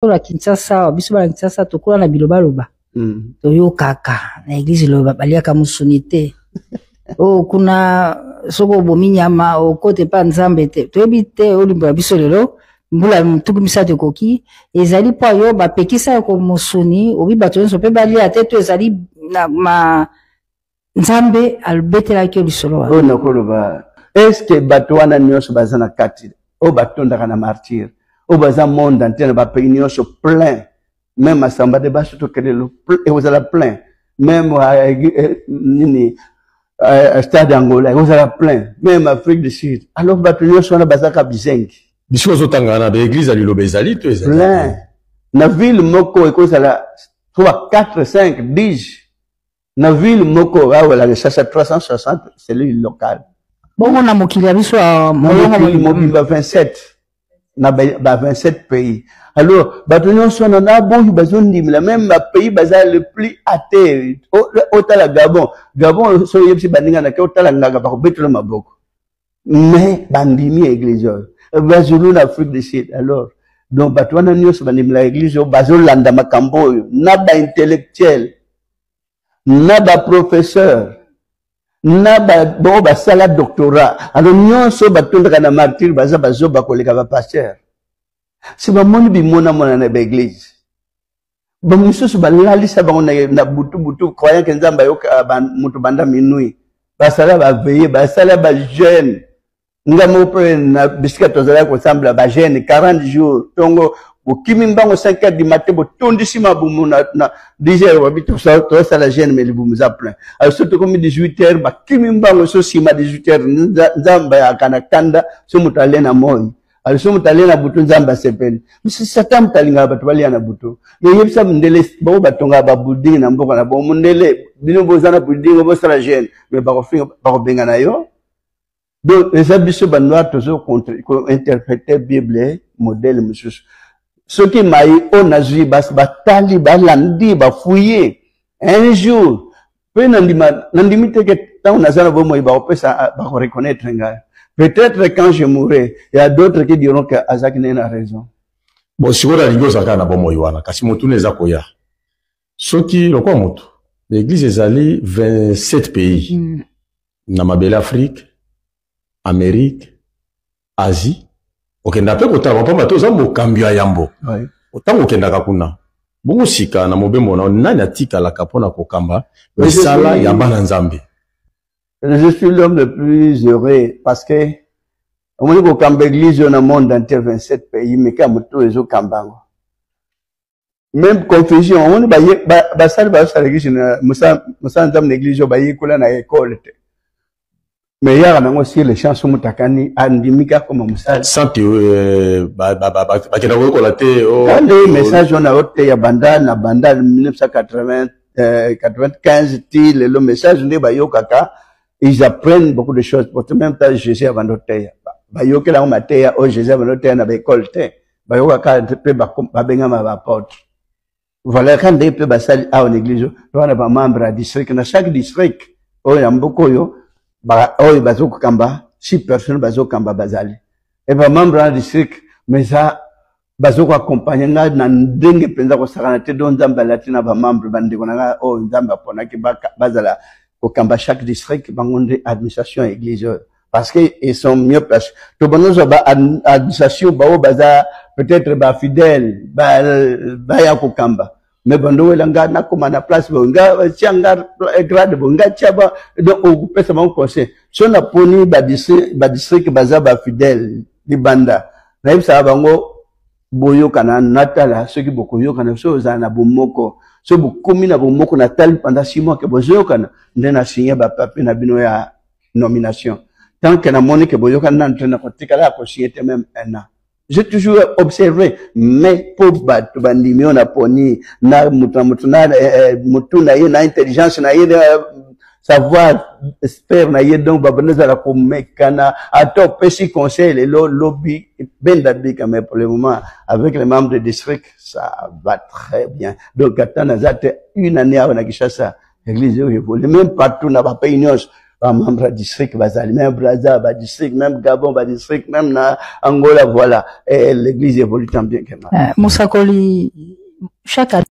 la Kinshasa, biso ba Kinshasa tokola na biloba. Toyo kaka na église loba baliaka musunite. Oh kuna soko bomi nyama o kote pa nzambe te. Toyebi te olimba biso lelo mbula mutuku misate koki ezali po yo ba pekisa ko musuni obi bato nso pe bali ate to ezali na ma nzambe albetela ke lisolo wa. Oh nakoloba est-ce que bato wana nyonso bazana kati o batonda kana martyr o baza monde entier ba pays nyonso plein même à Samba de Basso to kelelo et vous allez plein même nini stade Angola vous allez plein même Afrique du Sud alors bato nyonso wana bazaka bizengi biso zotangana ba église ali lobezali to ezali plein na ville moko ekozala 3 4 5 10 na ville moko awela le 360 cellules locales bon na mokili ya biso mobimba 27 na ba 27 pays alors bato nyonso na bongi bazondimela même ba pays baza le plus athée otala Gabon so yebisi bandinga na ke otala ngaka ba kobetela maboko mais bandimi église bazulu na Afrique du Sud alors donc bato wana nyonso bandimela église bazolanda makambo oyo na ba intellectuel na ba professeur na ba sala doctorat alors nyonso batondaka na martyr bazoba koleka ba pasteur si ba moni bimona mona na ba église ba misusu balalisa bango na butu croyant que nzamba yoka mutu banda minui basala ba veiller basala ba jeune ngamo pre na bisika tozala ko sambla ba jeune 40 jours tongo okimi mbango 5 heures du matin bo tondisi mabumu na 10 heures wabito to sala jeune mais libumu za plein alors surtout comme 18 heures ba kimi mbango so sima 18 heures nzamba ya kana kanda so mutale na moyo alors so mutale na butu nzamba sepeli misi satam talinga batu bali na butu mais yebisa mndele bo batonga ba budingi na mboko na bo mndele bino bozana budingi bo sala jeune mais ba ko benga na yo donc les abisso banwa toujours contre interpréter bible modèle mususu ce qui m'a eu on a vu batali balandi ba fouiller un jour pe nandimi te que tant nazana bo moi ba opesa ba reconnaître nga peut-être quand je mourrai il y a d'autres qui diront que Azak n'a raison bon si on a ligo zaka na bo moi wana kasi mutu neza koya soki lokwa mutu l'église ezali 27 pays na mabele Afrique Amérique Asie okenda pe kotala pamba toza mokambi ya yambo otango okendaka kuna bongo sika na mobembo na nani atikala kapona kokamba misala ya bana nzambe. Je suis l'homme le plus heureux parce que on dit kokamba église dans le monde entier 27 pays mais ka moto ezo kambango même confusion on ba sala ba sala église na musa nzambe l'église ba yikola na école mais il y a aussi les chansons mutakani andimika comme musala santé bakena ko kolate les messages on a oté ya banda 1995 til le message ne ba yokaka ils apprennent beaucoup de choses pour même temps Jésus avant d'oté ba yokela matéya o Jésus avant d'oté na école té ba yokaka pe ba benga ma apôtre voilà quand des pe ba sali à l'église on a pas membre à district na chaque district o ya mboko yo ba oy bazoko kamba 6 personnes bazoko kamba bazali et ba membre du district mais ça bazoko accompagner nga na ndenge penza ko sakana te don nzamba latina ba membre bandeko na o nzamba pona ki bazala ko kamba chaque district bangonde administration église parce que ils sont mieux placés to bonozo ba administration ba o baza peut-être ba fidèle ba ya ko kamba mais bando welanga na koma na place bonga tianga grade bonga tiaba donc au pesa mon conseil so na poni ba district baza ba fidèle di banda na ibsa bango boyo kana natala ceux qui boko yo kana so za na bomoko so bukumi na bomoko na tal pendant 6 mois que boyo kana ndena signer ba papier na bino ya nomination tant que na moni que boyo kana na kotika la ko signer même un an. J'ai toujours observé, mais pauvres bateaux, bandimi, on a poni, na mutuna ye, na intelligence, na ye, savoir, espère, na ye, donc, baboneza la komekana, à top, petit conseil, le lobby, ben d'habitude, mais pour le moment, avec les membres du district, ça va très bien. Donc, attends, une année avant, on a ça, l'église, même partout, na pas pays, membre district bazali même Brazza district même Gabon district même na Angola voilà et l'église évolue tant bien que mal. Musakoli chaque année